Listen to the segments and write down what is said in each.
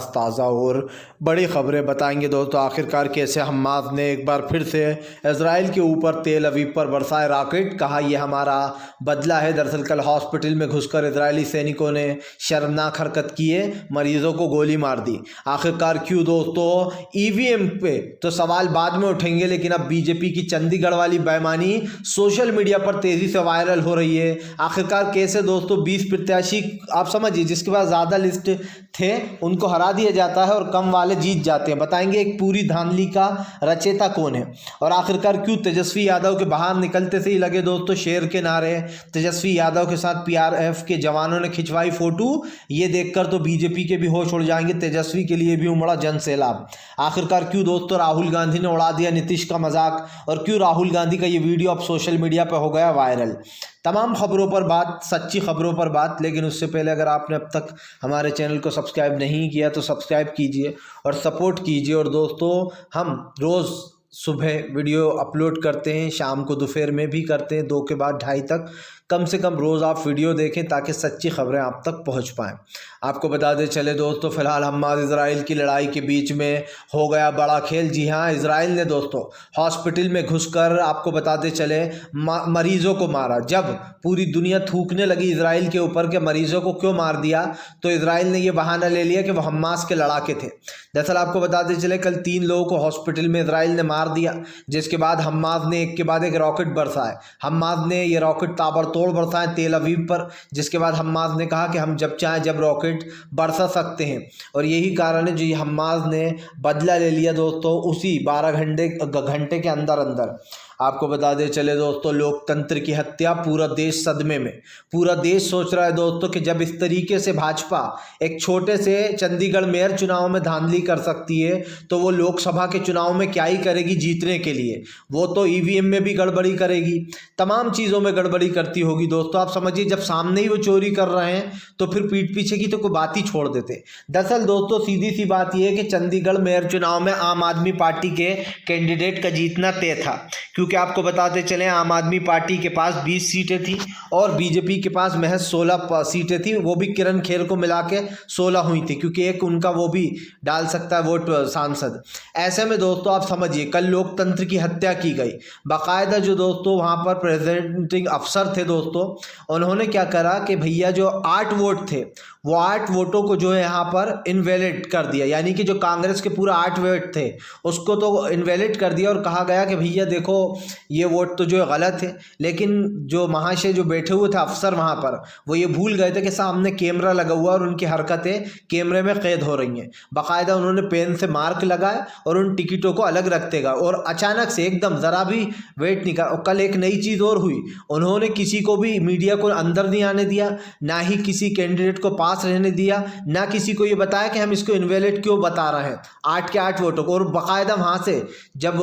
ख़ास ताज़ा और बड़ी ख़बरें बताएंगे दोस्तों। आखिरकार कैसे हमास ने एक बार फिर से इजराइल के ऊपर तेल अवीव पर बरसाए रॉकेट, कहा यह हमारा बदला है। दरअसल कल हॉस्पिटल में घुसकर इजरायली सैनिकों ने शर्मनाक हरकत किए, मरीजों को गोली मार दी। आखिरकार क्यों दोस्तों? ईवीएम पे तो सवाल बाद में उठेंगे, लेकिन अब बीजेपी की चंडीगढ़ वाली बेईमानी सोशल मीडिया पर तेजी से वायरल हो रही है। आखिरकार कैसे दोस्तों 20 प्रत्याशी, आप समझिए, जिसके पास ज़्यादा लिस्ट थे उनको हरा दिया जाता है और कम वाले जीत जाते हैं। बताएंगे एक पूरी धांधली का रचेता कौन है, और आखिरकार क्यों तेजस्वी यादव के बाहर निकलते से ही लगे दोस्तों शेर के नारे। तेजस्वी यादव के साथ पीआरएफ के जवानों ने खिंचवाई फोटो, ये देखकर तो बीजेपी के भी होश उड़ जाएंगे, तेजस्वी के लिए भी उमड़ा जन सैलाब। आखिरकार क्यों दोस्तों राहुल गांधी ने उड़ा दिया नीतीश का मजाक, और क्यों राहुल गांधी का ये वीडियो अब सोशल मीडिया पर हो गया वायरल। तमाम खबरों पर बात, सच्ची खबरों पर बात। लेकिन उससे पहले अगर आपने अब तक हमारे चैनल को सब्सक्राइब नहीं किया तो सब्सक्राइब कीजिए और सपोर्ट कीजिए। और दोस्तों हम रोज़ सुबह वीडियो अपलोड करते हैं, शाम को दोपहर में भी करते हैं, 2 के बाद 2:30 तक। कम से कम रोज़ आप वीडियो देखें ताकि सच्ची खबरें आप तक पहुंच पाएँ। आपको बता दें चले दोस्तों, फ़िलहाल हमास इजराइल की लड़ाई के बीच में हो गया बड़ा खेल। जी हाँ, इजराइल ने दोस्तों हॉस्पिटल में घुसकर, आपको बताते चले, मरीज़ों को मारा। जब पूरी दुनिया थूकने लगी इजराइल के ऊपर कि मरीज़ों को क्यों मार दिया, तो इजराइल ने यह बहाना ले लिया कि वह हमास के लड़ाके थे। दरअसल आपको बताते चले कल 3 लोगों को हॉस्पिटल में इजराइल ने मार दिया, जिसके बाद हमास ने एक के बाद एक रॉकेट बरसाए। हमास ने ये रॉकेट ताबड़तोड़ बरसाए तेल अवीव पर, जिसके बाद हमास ने कहा कि हम जब चाहें जब रॉकेट बरसा सकते हैं। और यही कारण है जो हमास ने बदला ले लिया दोस्तों उसी 12 घंटे के अंदर अंदर। आपको बता दें चले दोस्तों, लोकतंत्र की हत्या, पूरा देश सदमे में। पूरा देश सोच रहा है दोस्तों कि जब इस तरीके से भाजपा एक छोटे से चंडीगढ़ मेयर चुनाव में धांधली कर सकती है, तो वो लोकसभा के चुनाव में क्या ही करेगी जीतने के लिए। वो तो ईवीएम में भी गड़बड़ी करेगी, तमाम चीज़ों में गड़बड़ी करती होगी दोस्तों। आप समझिए जब सामने ही वो चोरी कर रहे हैं तो फिर पीठ पीछे की तो कोई बात ही छोड़ देते। दरअसल दोस्तों सीधी सी बात यह है कि चंडीगढ़ मेयर चुनाव में आम आदमी पार्टी के कैंडिडेट का जीतना तय था, क्योंकि आपको बताते चले आम आदमी पार्टी के पास 20 सीटें थी और बीजेपी के पास महज 16 सीटें थी। वो भी किरण खेर को मिला के 16 हुई थी, क्योंकि एक उनका वो भी डाल सकता है वोट सांसद। ऐसे में दोस्तों आप समझिए कल लोकतंत्र की हत्या की गई। बाकायदा जो दोस्तों वहाँ पर प्रेजेंटिंग अफसर थे दोस्तों, उन्होंने क्या करा कि भैया जो 8 वोट थे वो 8 वोटों को जो है यहाँ पर इनवैलिड कर दिया, यानी कि जो कांग्रेस के पूरा 8 वोट थे उसको तो इनवैलिड कर दिया। और कहा गया कि भैया देखो ये वोट तो जो है गलत है। लेकिन जो महाशय जो बैठे हुए थे अफसर वहाँ पर, वो ये भूल गए थे कि सामने कैमरा लगा हुआ और उनकी हरकतें कैमरे में कैद हो रही हैं। बाकायदा उन्होंने पेन से मार्क लगाए और उन टिकटों को अलग रखते गए, और अचानक से एकदम ज़रा भी वेट नहीं कर। कल एक नई चीज़ और हुई, उन्होंने किसी को भी मीडिया को अंदर नहीं आने दिया, ना ही किसी कैंडिडेट को पास रहने दिया, ना किसी को ये बताया कि हम इसको इनवैलिड क्यों बता रहे हैं 8 के 8 वोटों को। और बाकायदा वहाँ से जब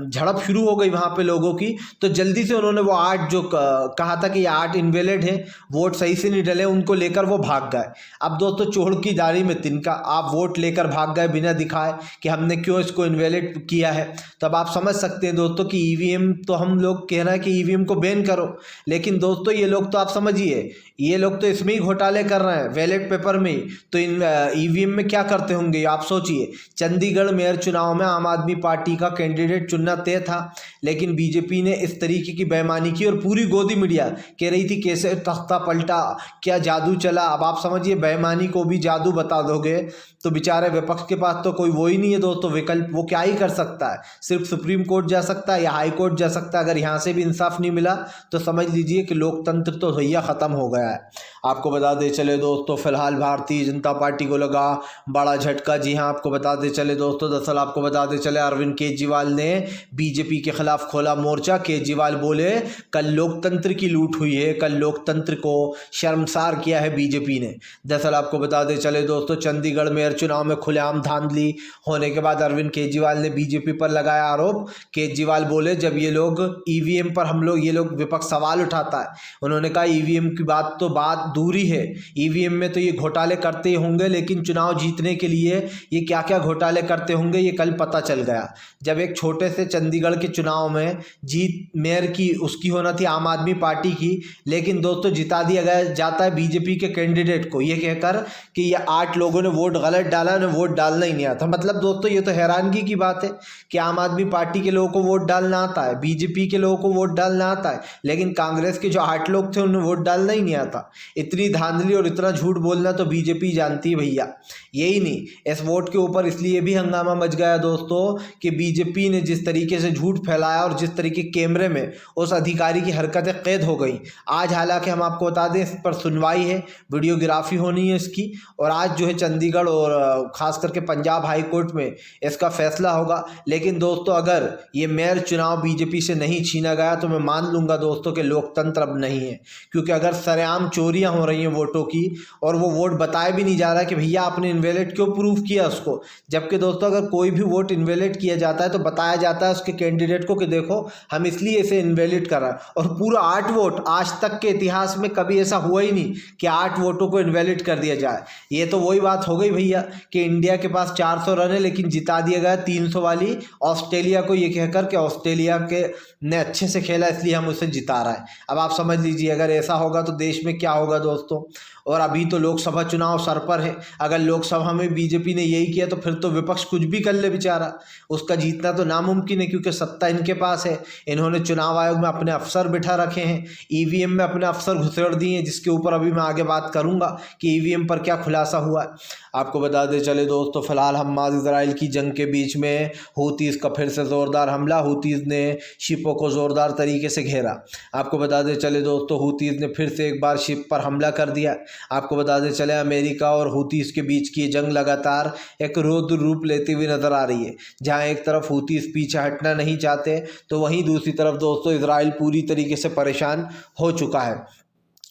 झड़प शुरू हो गई वहाँ पे लोगों की, तो जल्दी से उन्होंने वो 8 जो कहा था कि ये 8 इनवैलिड है, वोट सही से नहीं डले, उनको लेकर वो भाग गए। अब दोस्तों चोर की दाढ़ी में तिनका, आप वोट लेकर भाग गए बिना दिखाए कि हमने क्यों इसको इनवैलिड किया है। तब आप समझ सकते हैं दोस्तों कि ईवीएम तो हम लोग कह रहे हैं कि ईवीएम को बैन करो, लेकिन दोस्तों ये लोग तो आप समझिए ये लोग तो इसमें ही घोटाले कर रहे हैं, बैलेट पेपर में ही। तो इन ईवीएम में क्या करते होंगे आप सोचिए। चंडीगढ़ मेयर चुनाव में आम आदमी पार्टी का कैंडिडेट चुनना तय था, लेकिन बीजेपी ने इस तरीके की बेईमानी की और पूरी गोदी मीडिया कह रही थी कैसे तख्ता पलटा, क्या जादू चला। अब आप समझिए बेईमानी को भी जादू बता दोगे तो बेचारे विपक्ष के पास तो कोई वो ही नहीं है दोस्तों विकल्प। वो क्या ही कर सकता है, सिर्फ सुप्रीम कोर्ट जा सकता है या हाई कोर्ट जा सकता है। अगर यहाँ से भी इंसाफ नहीं मिला तो समझ लीजिए कि लोकतंत्र तो भैया ख़त्म हो गया है। आपको बता दे चले दोस्तों, फिलहाल भारतीय जनता पार्टी को लगा बड़ा झटका। जी हाँ, आपको बताते चले दोस्तों, दरअसल आपको बताते चले अरविंद केजरीवाल ने बीजेपी के खिलाफ खोला मोर्चा। केजरीवाल बोले कल लोकतंत्र की लूट हुई है, कल लोकतंत्र को शर्मसार किया है बीजेपी ने। दरअसल आपको बताते चले दोस्तों, चंडीगढ़ मेयर चुनाव में खुलेआम धांधली होने के बाद अरविंद केजरीवाल ने बीजेपी पर लगाया आरोप। केजरीवाल बोले जब ये लोग ईवीएम पर ये लोग विपक्ष सवाल उठाता है, उन्होंने कहा ईवीएम की बात तो दूरी है। ईवीएम में तो ये घोटाले करते ही होंगे, लेकिन चुनाव जीतने के लिए ये क्या क्या घोटाले करते होंगे ये कल पता चल गया। जब एक छोटे से चंडीगढ़ के चुनाव में जीत मेयर की उसकी होना थी आम आदमी पार्टी की, लेकिन दोस्तों जिता दिया गया जाता है बीजेपी के कैंडिडेट को, ये कहकर कि ये 8 लोगों ने वोट गलत डाला, उन्हें वोट डालना ही नहीं आता। मतलब दोस्तों ये तो हैरानगी की बात है कि आम आदमी पार्टी के लोगों को वोट डालना आता है, बीजेपी के लोगों को वोट डालना आता है, लेकिन कांग्रेस के जो 8 लोग थे उन्हें वोट डालना ही नहीं आता। इतनी धांधली और इतना झूठ बोलना तो बीजेपी जानती है भैया। यही नहीं, इस वोट के ऊपर इसलिए भी हंगामा मच गया दोस्तों कि बीजेपी ने जिस तरीके से झूठ फैलाया और जिस तरीके कैमरे में उस अधिकारी की हरकतें कैद हो गई। आज हालांकि हम आपको बता दें इस पर सुनवाई है, वीडियोग्राफी होनी है इसकी, और आज जो है चंडीगढ़ और ख़ास करके पंजाब हाई कोर्ट में इसका फैसला होगा। लेकिन दोस्तों अगर ये मेयर चुनाव बीजेपी से नहीं छीना गया तो मैं मान लूँगा दोस्तों कि लोकतंत्र अब नहीं है, क्योंकि अगर सरेआम चोरियाँ हो रही हैं वोटों की और वो वोट बताया भी नहीं जा रहा कि भैया आपने इनवैलिड क्यों प्रूव किया उसको, जबकि दोस्तों अगर कोई भी वोट इनवैलिड किया जाता है तो बताया जाता है उसके कैंडिडेट को कि देखो हम इसलिए इसे इनवैलिड कर रहा है। और पूरा 8 वोट, आज तक के इतिहास में कभी ऐसा हुआ ही नहीं कि 8 वोटों को इनवैलिड कर दिया जाए। ये तो वही बात हो गई भैया कि इंडिया के पास 400 रन है लेकिन जिता दिया गया 300 वाली ऑस्ट्रेलिया को, ये कहकर के ऑस्ट्रेलिया के ने अच्छे से खेला इसलिए हम उसे जिता रहा है। अब आप समझ लीजिए अगर ऐसा होगा तो देश में क्या होगा दोस्तों। और अभी तो लोकसभा चुनाव सर पर है, अगर लोकसभा में बीजेपी ने यही किया तो फिर तो विपक्ष कुछ भी कर ले बेचारा, उसका जीतना तो नामुमकिन है, क्योंकि सत्ता इनके पास है। इन्होंने चुनाव आयोग में अपने अफसर बिठा रखे हैं, ईवीएम में अपने अफसर घुसेड़ दिए हैं, जिसके ऊपर अभी मैं आगे बात करूंगा कि ईवीएम पर क्या खुलासा हुआ है। आपको बता दें चले दोस्तों, फिलहाल हमास इजराइल की जंग के बीच में हूतीस का फिर से ज़ोरदार हमला, हूतीस ने शिपों को ज़ोरदार तरीके से घेरा। आपको बता दें चले दोस्तों, हूतीस ने फिर से एक बार शिप पर हमला कर दिया। आपको बता दें चले अमेरिका और हूतीस के बीच की जंग लगातार एक रौद्र रूप लेती हुई नजर आ रही है, जहां एक तरफ हूतीस पीछे हटना नहीं चाहते तो वहीं दूसरी तरफ दोस्तों इजराइल पूरी तरीके से परेशान हो चुका है,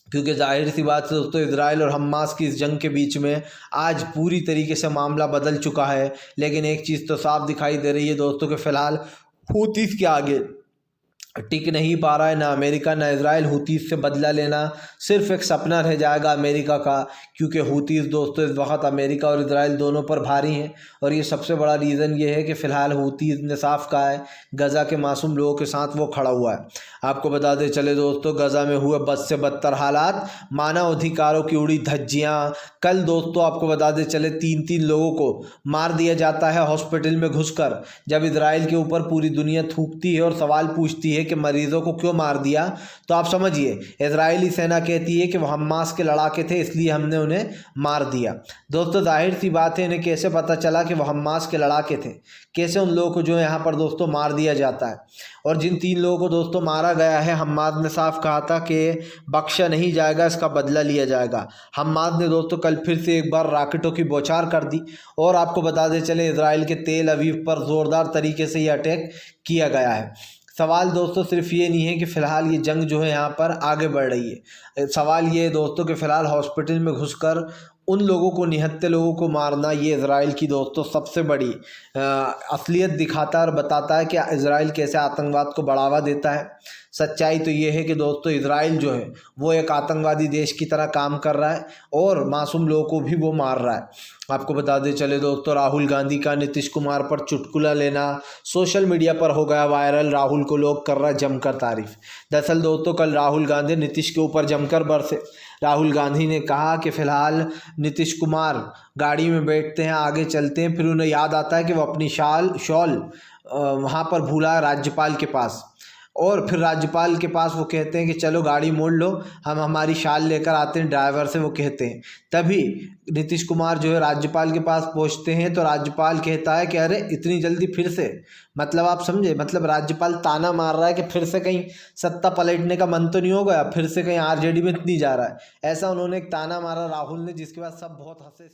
क्योंकि जाहिर सी बात है दोस्तों इजराइल और हमास की इस जंग के बीच में आज पूरी तरीके से मामला बदल चुका है। लेकिन एक चीज़ तो साफ दिखाई दे रही है दोस्तों कि फ़िलहाल हूतीस के आगे टिक नहीं पा रहा है ना अमेरिका ना इजराइल। हूतीस से बदला लेना सिर्फ एक सपना रह जाएगा अमेरिका का, क्योंकि हूतीस दोस्तों इस वक्त अमेरिका और इजराइल दोनों पर भारी हैं। और ये सबसे बड़ा रीज़न ये है कि फ़िलहाल हूतीस ने साफ कहा है गज़ा के मासूम लोगों के साथ वो खड़ा हुआ है। आपको बता दें चले दोस्तों, गज़ा में हुए बद से बदतर हालात, मानव अधिकारों की उड़ी धज्जियाँ। कल दोस्तों आपको बता दें चले 3-3 लोगों को मार दिया जाता है हॉस्पिटल में घुसकर, जब इजराइल के ऊपर पूरी दुनिया थूकती है और सवाल पूछती है कि मरीजों को क्यों मार दिया, तो आप समझिए इजरायली सेना कहती है कि वो हमास के लड़ाके थे इसलिए हमने उन्हें मार दिया। दोस्तों जाहिर सी बात है, इन्हें कैसे पता चला कि वो हमास के लड़ाके थे, कैसे उन लोगों को जो है यहाँ पर दोस्तों मार दिया जाता है। और जिन 3 लोगों को दोस्तों मारा गया है, हमास ने साफ कहा था कि बख्शा नहीं जाएगा, इसका बदला लिया जाएगा। हमास ने दोस्तों कल फिर से एक बार रॉकेटों की बौछार कर दी। और आपको बता दें चले इजराइल के तेल अवीव पर ज़ोरदार तरीके से ये अटैक किया गया है। सवाल दोस्तों सिर्फ ये नहीं है कि फ़िलहाल ये जंग जो है यहाँ पर आगे बढ़ रही है, सवाल ये है दोस्तों कि फ़िलहाल हॉस्पिटल में घुसकर उन लोगों को, निहत्थे लोगों को मारना, ये इजराइल की दोस्तों सबसे बड़ी असलियत दिखाता है और बताता है कि इजराइल कैसे आतंकवाद को बढ़ावा देता है। सच्चाई तो ये है कि दोस्तों इजराइल जो है वो एक आतंकवादी देश की तरह काम कर रहा है और मासूम लोगों को भी वो मार रहा है। आपको बता दें चले दोस्तों, राहुल गांधी का नीतीश कुमार पर चुटकुला लेना सोशल मीडिया पर हो गया वायरल। राहुल को लोग कर रहा है जमकर तारीफ। दरअसल दोस्तों कल राहुल गांधी नीतीश के ऊपर जमकर बरसे। राहुल गांधी ने कहा कि फ़िलहाल नीतीश कुमार गाड़ी में बैठते हैं, आगे चलते हैं, फिर उन्हें याद आता है कि वो अपनी शॉल वहाँ पर भूला राज्यपाल के पास, और फिर राज्यपाल के पास वो कहते हैं कि चलो गाड़ी मोड़ लो, हम हमारी शाल लेकर आते हैं ड्राइवर से, वो कहते हैं। तभी नीतीश कुमार जो है राज्यपाल के पास पहुंचते हैं तो राज्यपाल कहता है कि अरे इतनी जल्दी फिर से, मतलब आप समझे, मतलब राज्यपाल ताना मार रहा है कि फिर से कहीं सत्ता पलटने का मन तो नहीं हो गया, फिर से कहीं आरजेडी में नहीं जा रहा है। ऐसा उन्होंने एक ताना मारा राहुल ने, जिसके बाद सब बहुत हंसे।